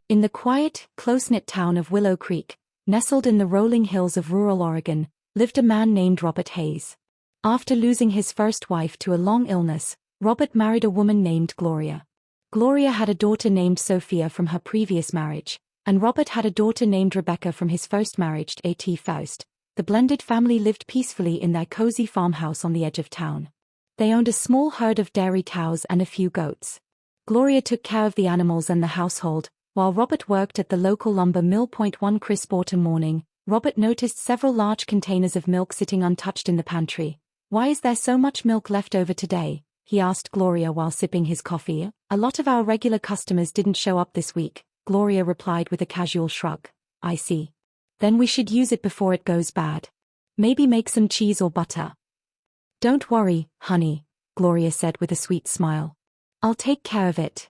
In the quiet, close-knit town of Willow Creek, nestled in the rolling hills of rural Oregon, lived a man named Robert Hayes. After losing his first wife to a long illness, Robert married a woman named Gloria. Gloria had a daughter named Sophia from her previous marriage, and Robert had a daughter named Rebecca from his first marriage to A.T. Faust. The blended family lived peacefully in their cozy farmhouse on the edge of town. They owned a small herd of dairy cows and a few goats. Gloria took care of the animals and the household, while Robert worked at the local lumber mill. One crisp autumn morning, Robert noticed several large containers of milk sitting untouched in the pantry. "Why is there so much milk left over today?" he asked Gloria while sipping his coffee. "A lot of our regular customers didn't show up this week," Gloria replied with a casual shrug. "I see. Then we should use it before it goes bad. Maybe make some cheese or butter." "Don't worry, honey," Gloria said with a sweet smile. "I'll take care of it."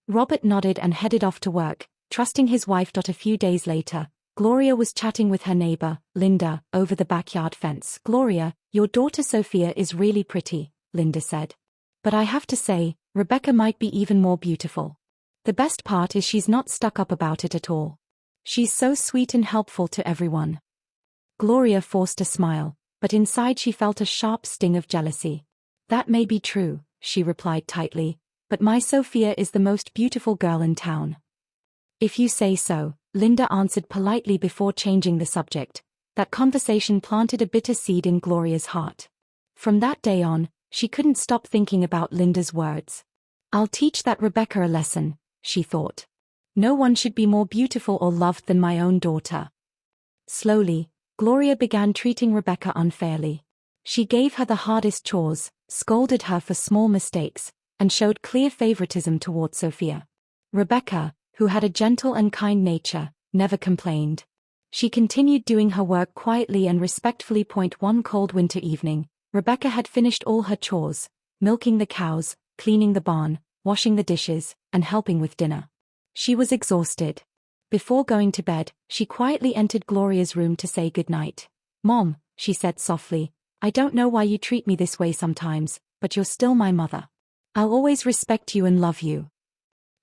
Robert nodded and headed off to work, trusting his wife. A few days later, Gloria was chatting with her neighbor, Linda, over the backyard fence. "Gloria, your daughter Sophia is really pretty," Linda said. "But I have to say, Rebecca might be even more beautiful. The best part is she's not stuck up about it at all. She's so sweet and helpful to everyone." Gloria forced a smile, but inside she felt a sharp sting of jealousy. "That may be true," she replied tightly, "but my Sophia is the most beautiful girl in town." "If you say so," Linda answered politely before changing the subject. That conversation planted a bitter seed in Gloria's heart. From that day on, she couldn't stop thinking about Linda's words. "I'll teach that Rebecca a lesson," she thought. "No one should be more beautiful or loved than my own daughter." Slowly, Gloria began treating Rebecca unfairly. She gave her the hardest chores, scolded her for small mistakes, and showed clear favoritism toward Sophia. Rebecca, who had a gentle and kind nature, never complained. She continued doing her work quietly and respectfully. One cold winter evening, Rebecca had finished all her chores, milking the cows, cleaning the barn, washing the dishes, and helping with dinner. She was exhausted. Before going to bed, she quietly entered Gloria's room to say goodnight. "Mom," she said softly, "I don't know why you treat me this way sometimes, but you're still my mother. I'll always respect you and love you."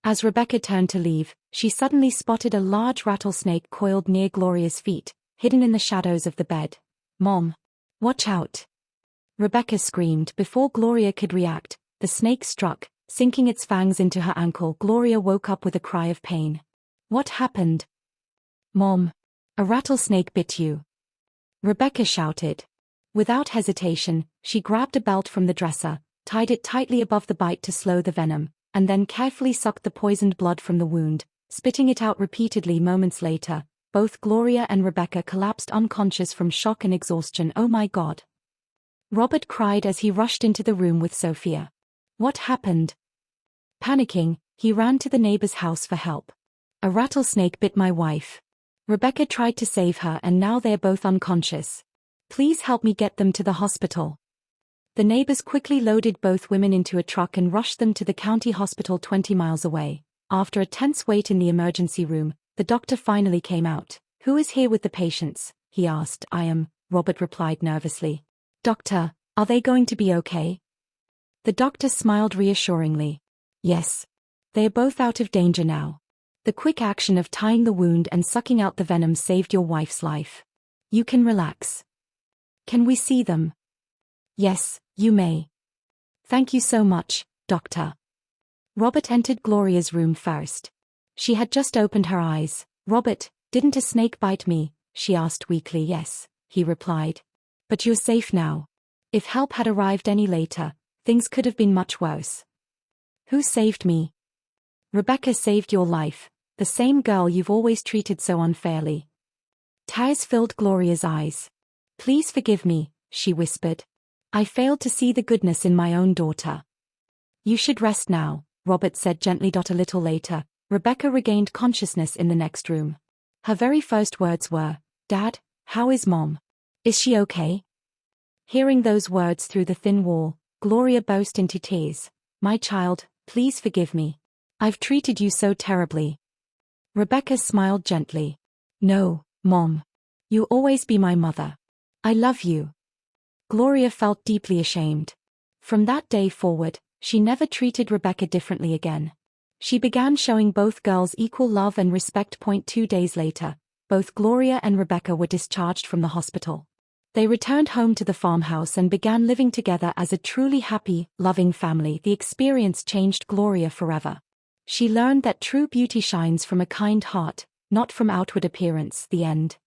As Rebecca turned to leave, she suddenly spotted a large rattlesnake coiled near Gloria's feet, hidden in the shadows of the bed. "Mom, watch out!" Rebecca screamed. Before Gloria could react, the snake struck, sinking its fangs into her ankle. Gloria woke up with a cry of pain. "What happened?" "Mom, a rattlesnake bit you," Rebecca shouted. Without hesitation, she grabbed a belt from the dresser, tied it tightly above the bite to slow the venom, and then carefully sucked the poisoned blood from the wound, spitting it out repeatedly. Moments later, both Gloria and Rebecca collapsed unconscious from shock and exhaustion. "Oh my God!" Robert cried as he rushed into the room with Sophia. "What happened?" Panicking, he ran to the neighbor's house for help. "A rattlesnake bit my wife. Rebecca tried to save her and now they're both unconscious. Please help me get them to the hospital." The neighbors quickly loaded both women into a truck and rushed them to the county hospital 20 miles away. After a tense wait in the emergency room, the doctor finally came out. "Who is here with the patients?" he asked. "I am," Robert replied nervously. "Doctor, are they going to be okay?" The doctor smiled reassuringly. "Yes. They are both out of danger now. The quick action of tying the wound and sucking out the venom saved your wife's life. You can relax." "Can we see them?" "Yes, you may." "Thank you so much, doctor." Robert entered Gloria's room first. She had just opened her eyes. "Robert, didn't a snake bite me?" she asked weakly. "Yes," he replied. "But you're safe now. If help had arrived any later, things could have been much worse." "Who saved me?" "Rebecca saved your life, the same girl you've always treated so unfairly." Tears filled Gloria's eyes. "Please forgive me," she whispered. "I failed to see the goodness in my own daughter." "You should rest now," Robert said gently. A little later, Rebecca regained consciousness in the next room. Her very first words were, "Dad, how is Mom? Is she okay?" Hearing those words through the thin wall, Gloria burst into tears. "My child, please forgive me. I've treated you so terribly." Rebecca smiled gently. "No, Mom. You'll always be my mother. I love you." Gloria felt deeply ashamed. From that day forward, she never treated Rebecca differently again. She began showing both girls equal love and respect. 2 days later, both Gloria and Rebecca were discharged from the hospital. They returned home to the farmhouse and began living together as a truly happy, loving family. The experience changed Gloria forever. She learned that true beauty shines from a kind heart, not from outward appearance. The end.